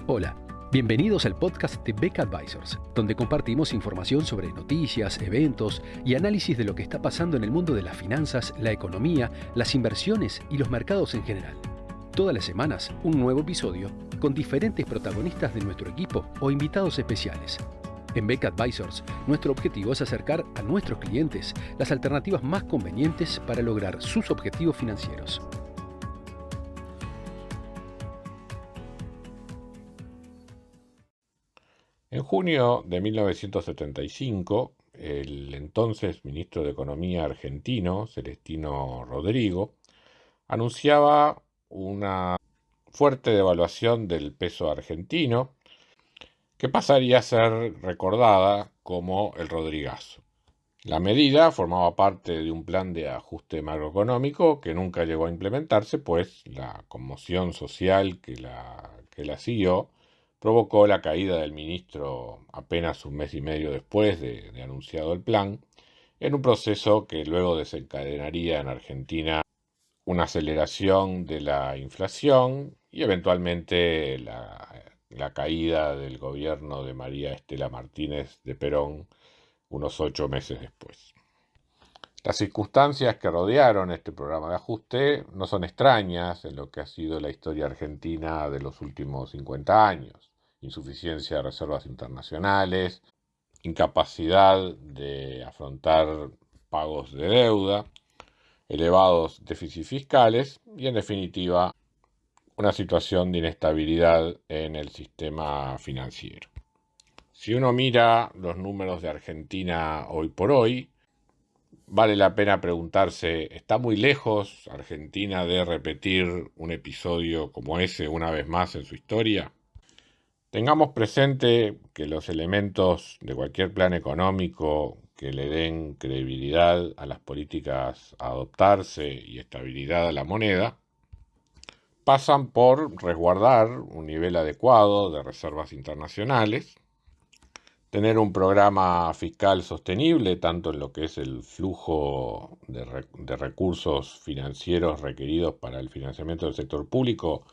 Hola, bienvenidos al podcast de Beck Advisors, donde compartimos información sobre noticias, eventos y análisis de lo que está pasando en el mundo de las finanzas, la economía, las inversiones y los mercados en general. Todas las semanas, un nuevo episodio con diferentes protagonistas de nuestro equipo o invitados especiales. En Beck Advisors, nuestro objetivo es acercar a nuestros clientes las alternativas más convenientes para lograr sus objetivos financieros. En junio de 1975, el entonces ministro de Economía argentino, Celestino Rodrigo, anunciaba una fuerte devaluación del peso argentino que pasaría a ser recordada como el Rodrigazo. La medida formaba parte de un plan de ajuste macroeconómico que nunca llegó a implementarse, pues la conmoción social que la siguió provocó la caída del ministro apenas un mes y medio después de anunciado el plan, en un proceso que luego desencadenaría en Argentina una aceleración de la inflación y eventualmente la caída del gobierno de María Estela Martínez de Perón unos 8 meses después. Las circunstancias que rodearon este programa de ajuste no son extrañas en lo que ha sido la historia argentina de los últimos 50 años. Insuficiencia de reservas internacionales, incapacidad de afrontar pagos de deuda, elevados déficits fiscales y, en definitiva, una situación de inestabilidad en el sistema financiero. Si uno mira los números de Argentina hoy por hoy, vale la pena preguntarse, ¿está muy lejos Argentina de repetir un episodio como ese una vez más en su historia? Tengamos presente que los elementos de cualquier plan económico que le den credibilidad a las políticas a adoptarse y estabilidad a la moneda pasan por resguardar un nivel adecuado de reservas internacionales, tener un programa fiscal sostenible, tanto en lo que es el flujo de recursos financieros requeridos para el financiamiento del sector público,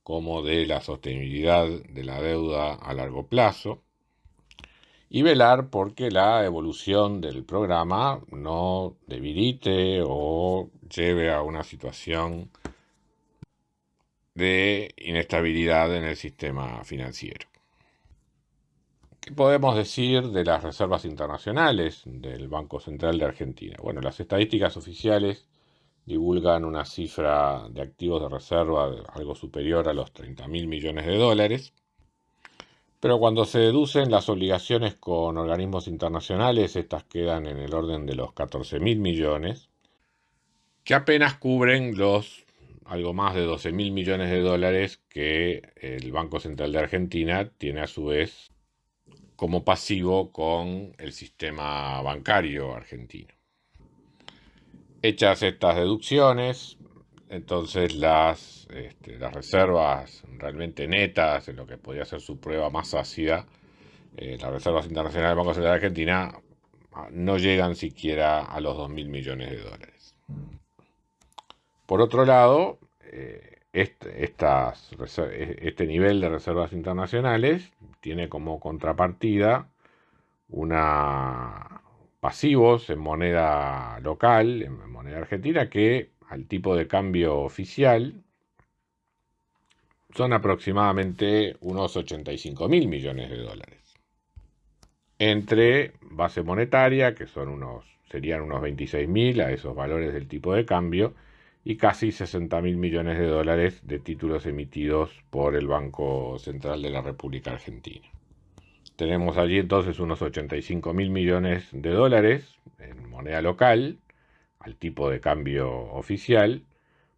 como de la sostenibilidad de la deuda a largo plazo, y velar porque la evolución del programa no debilite o lleve a una situación de inestabilidad en el sistema financiero. ¿Qué podemos decir de las reservas internacionales del Banco Central de Argentina? Bueno, las estadísticas oficiales divulgan una cifra de activos de reserva algo superior a los 30.000 millones de dólares, pero cuando se deducen las obligaciones con organismos internacionales, estas quedan en el orden de los 14.000 millones, que apenas cubren los algo más de 12.000 millones de dólares que el Banco Central de Argentina tiene a su vez como pasivo con el sistema bancario argentino. Hechas estas deducciones, entonces las reservas realmente netas, en lo que podría ser su prueba más ácida, las reservas internacionales del Banco Central de Argentina no llegan siquiera a los 2.000 millones de dólares. Por otro lado, este nivel de reservas internacionales tiene como contrapartida pasivos en moneda local, en moneda argentina, que al tipo de cambio oficial son aproximadamente unos 85.000 millones de dólares. Entre base monetaria, que serían unos 26.000 a esos valores del tipo de cambio, y casi 60.000 millones de dólares de títulos emitidos por el Banco Central de la República Argentina. Tenemos allí entonces unos 85.000 millones de dólares en moneda local, al tipo de cambio oficial,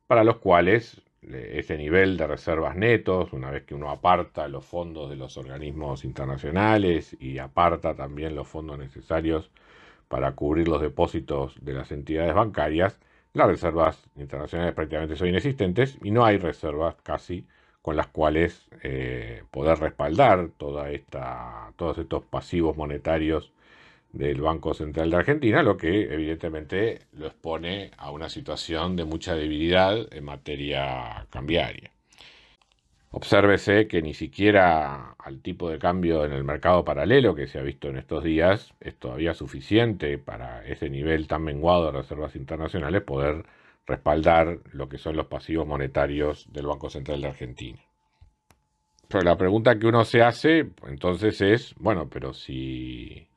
para los cuales ese nivel de reservas netos, una vez que uno aparta los fondos de los organismos internacionales y aparta también los fondos necesarios para cubrir los depósitos de las entidades bancarias, las reservas internacionales prácticamente son inexistentes y no hay reservas casi con las cuales poder respaldar todos estos pasivos monetarios del Banco Central de Argentina, lo que evidentemente lo expone a una situación de mucha debilidad en materia cambiaria. Obsérvese que ni siquiera al tipo de cambio en el mercado paralelo que se ha visto en estos días es todavía suficiente para ese nivel tan menguado de reservas internacionales poder respaldar lo que son los pasivos monetarios del Banco Central de Argentina. Pero la pregunta que uno se hace entonces es, bueno, pero si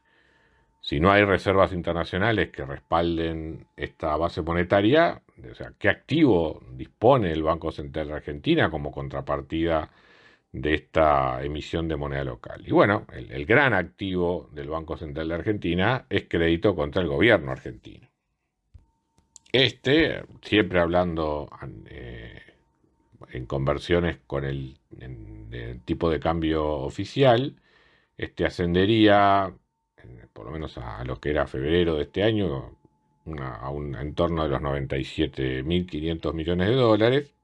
no hay reservas internacionales que respalden esta base monetaria, o sea, ¿qué activo dispone el Banco Central de Argentina como contrapartida de esta emisión de moneda local? Y bueno, el gran activo del Banco Central de Argentina es crédito contra el gobierno argentino. Siempre hablando en conversiones con el tipo de cambio oficial, ascendería, por lo menos a lo que era febrero de este año, en torno de los 97.500 millones de dólares,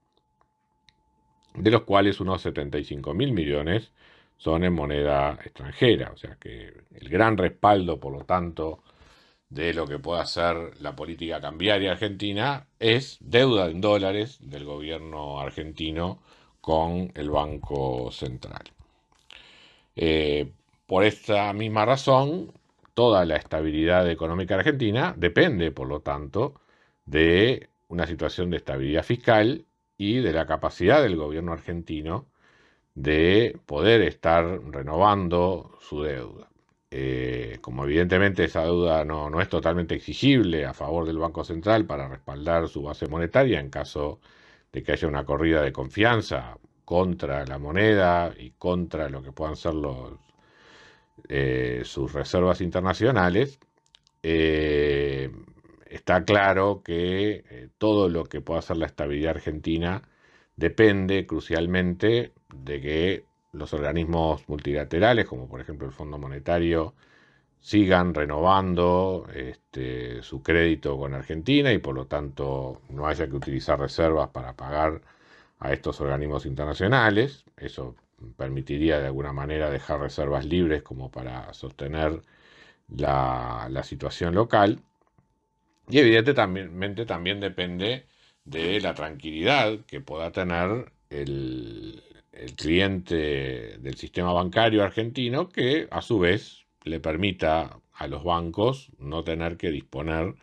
de los cuales unos 75.000 millones son en moneda extranjera. O sea que el gran respaldo, por lo tanto, de lo que pueda hacer la política cambiaria argentina es deuda en dólares del gobierno argentino con el Banco Central. Por esta misma razón, toda la estabilidad económica argentina depende, por lo tanto, de una situación de estabilidad fiscal y de la capacidad del gobierno argentino de poder estar renovando su deuda. Como evidentemente esa deuda no es totalmente exigible a favor del Banco Central para respaldar su base monetaria en caso de que haya una corrida de confianza contra la moneda y contra lo que puedan ser sus reservas internacionales, está claro que todo lo que pueda ser la estabilidad argentina depende crucialmente de que los organismos multilaterales, como por ejemplo el Fondo Monetario, sigan renovando su crédito con Argentina y por lo tanto no haya que utilizar reservas para pagar a estos organismos internacionales. Eso permitiría de alguna manera dejar reservas libres como para sostener la situación local. Y evidentemente también depende de la tranquilidad que pueda tener el cliente del sistema bancario argentino, que a su vez le permita a los bancos no tener que disponer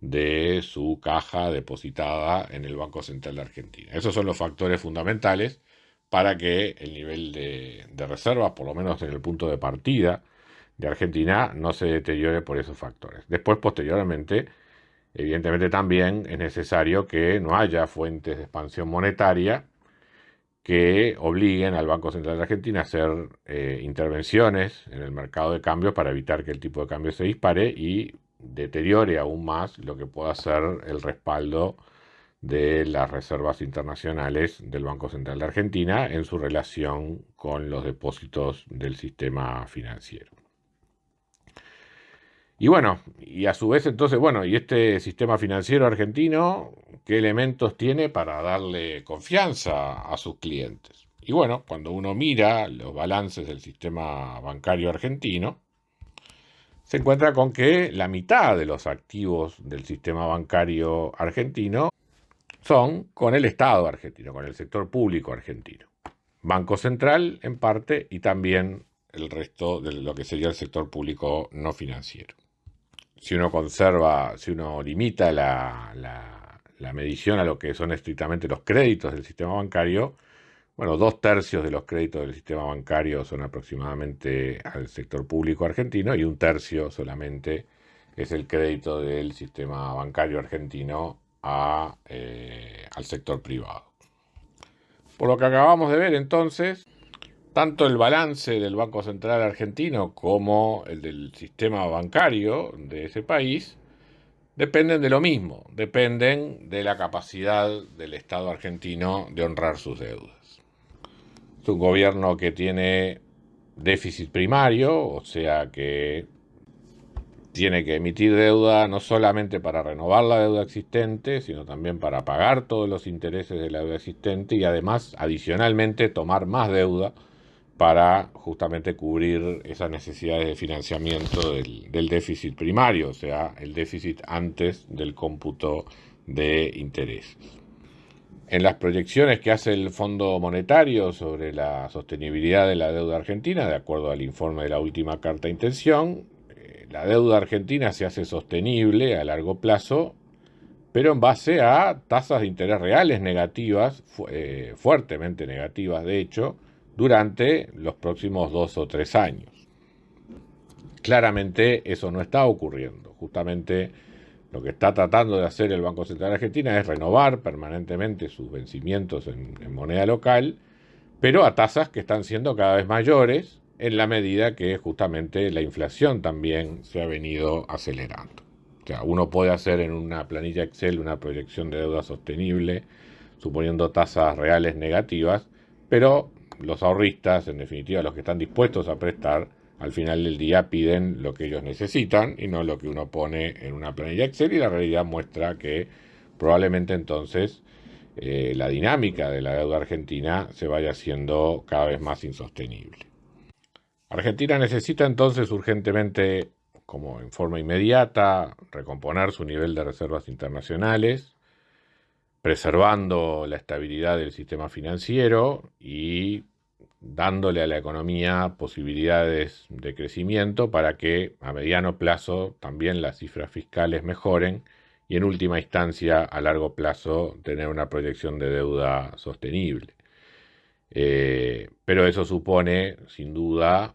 de su caja depositada en el Banco Central de Argentina. Esos son los factores fundamentales para que el nivel de reservas, por lo menos en el punto de partida de Argentina, no se deteriore por esos factores. Después, posteriormente, evidentemente también es necesario que no haya fuentes de expansión monetaria que obliguen al Banco Central de Argentina a hacer intervenciones en el mercado de cambios para evitar que el tipo de cambio se dispare y deteriore aún más lo que pueda ser el respaldo de las reservas internacionales del Banco Central de Argentina en su relación con los depósitos del sistema financiero. Y bueno, y a su vez entonces, bueno, ¿y este sistema financiero argentino qué elementos tiene para darle confianza a sus clientes? Y bueno, cuando uno mira los balances del sistema bancario argentino, se encuentra con que la mitad de los activos del sistema bancario argentino son con el Estado argentino, con el sector público argentino. Banco Central en parte y también el resto de lo que sería el sector público no financiero. Si uno limita la medición a lo que son estrictamente los créditos del sistema bancario, bueno, 2/3 de los créditos del sistema bancario son aproximadamente al sector público argentino y 1/3 solamente es el crédito del sistema bancario argentino al sector privado. Por lo que acabamos de ver entonces, tanto el balance del Banco Central argentino como el del sistema bancario de ese país dependen de lo mismo, dependen de la capacidad del Estado argentino de honrar sus deudas. Es un gobierno que tiene déficit primario, o sea que tiene que emitir deuda no solamente para renovar la deuda existente, sino también para pagar todos los intereses de la deuda existente y además, adicionalmente, tomar más deuda para justamente cubrir esas necesidades de financiamiento del déficit primario, o sea, el déficit antes del cómputo de intereses. En las proyecciones que hace el Fondo Monetario sobre la sostenibilidad de la deuda argentina, de acuerdo al informe de la última carta de intención, la deuda argentina se hace sostenible a largo plazo, pero en base a tasas de interés reales negativas, fuertemente negativas de hecho, durante los próximos 2 o 3 años. Claramente eso no está ocurriendo. Justamente lo que está tratando de hacer el Banco Central de Argentina es renovar permanentemente sus vencimientos en moneda local, pero a tasas que están siendo cada vez mayores en la medida que justamente la inflación también se ha venido acelerando. O sea, uno puede hacer en una planilla Excel una proyección de deuda sostenible, suponiendo tasas reales negativas, pero los ahorristas, en definitiva los que están dispuestos a prestar, al final del día piden lo que ellos necesitan y no lo que uno pone en una planilla Excel, y la realidad muestra que probablemente entonces la dinámica de la deuda argentina se vaya haciendo cada vez más insostenible. Argentina necesita entonces urgentemente, como en forma inmediata, recomponer su nivel de reservas internacionales, preservando la estabilidad del sistema financiero y dándole a la economía posibilidades de crecimiento para que a mediano plazo también las cifras fiscales mejoren y en última instancia a largo plazo tener una proyección de deuda sostenible. Pero eso supone sin duda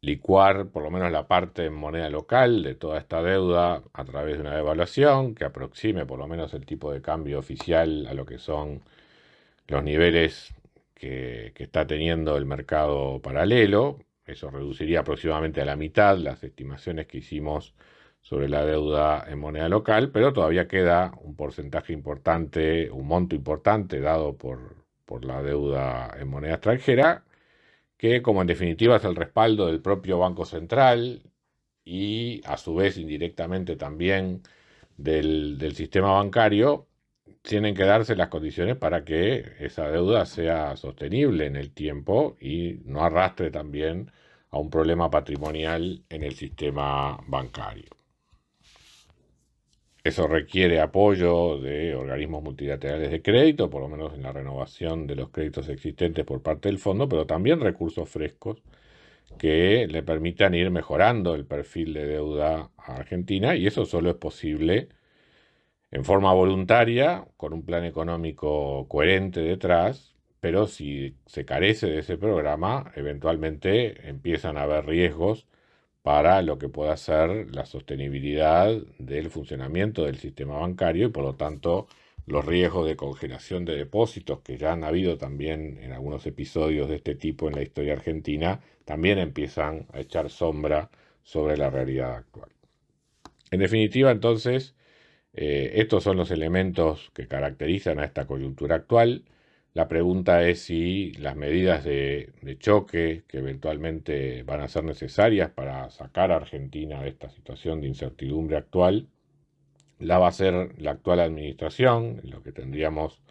licuar por lo menos la parte en moneda local de toda esta deuda a través de una devaluación que aproxime por lo menos el tipo de cambio oficial a lo que son los niveles que está teniendo el mercado paralelo. Eso reduciría aproximadamente a la mitad las estimaciones que hicimos sobre la deuda en moneda local, pero todavía queda un porcentaje importante, un monto importante dado por la deuda en moneda extranjera, que como en definitiva es el respaldo del propio Banco Central y a su vez indirectamente también del sistema bancario, tienen que darse las condiciones para que esa deuda sea sostenible en el tiempo y no arrastre también a un problema patrimonial en el sistema bancario. Eso requiere apoyo de organismos multilaterales de crédito, por lo menos en la renovación de los créditos existentes por parte del fondo, pero también recursos frescos que le permitan ir mejorando el perfil de deuda a Argentina, y eso solo es posible en forma voluntaria, con un plan económico coherente detrás, pero si se carece de ese programa, eventualmente empiezan a haber riesgos para lo que pueda ser la sostenibilidad del funcionamiento del sistema bancario y por lo tanto los riesgos de congelación de depósitos que ya han habido también en algunos episodios de este tipo en la historia argentina, también empiezan a echar sombra sobre la realidad actual. En definitiva, entonces, estos son los elementos que caracterizan a esta coyuntura actual. La pregunta es si las medidas de choque que eventualmente van a ser necesarias para sacar a Argentina de esta situación de incertidumbre actual, la va a hacer la actual administración, en lo que tendríamos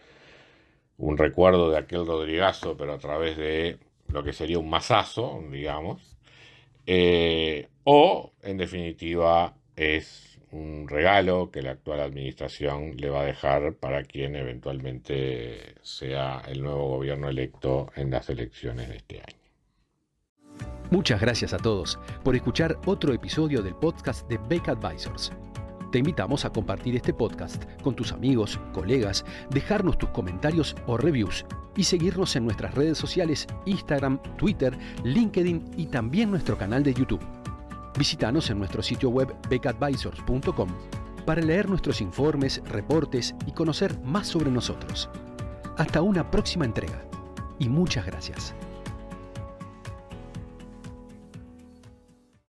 un recuerdo de aquel Rodrigazo, pero a través de lo que sería un mazazo, digamos, o en definitiva es un regalo que la actual administración le va a dejar para quien eventualmente sea el nuevo gobierno electo en las elecciones de este año. Muchas gracias a todos por escuchar otro episodio del podcast de Beck Advisors. Te invitamos a compartir este podcast con tus amigos, colegas, dejarnos tus comentarios o reviews y seguirnos en nuestras redes sociales Instagram, Twitter, LinkedIn y también nuestro canal de YouTube. Visítanos en nuestro sitio web beckadvisors.com para leer nuestros informes, reportes y conocer más sobre nosotros. Hasta una próxima entrega y muchas gracias.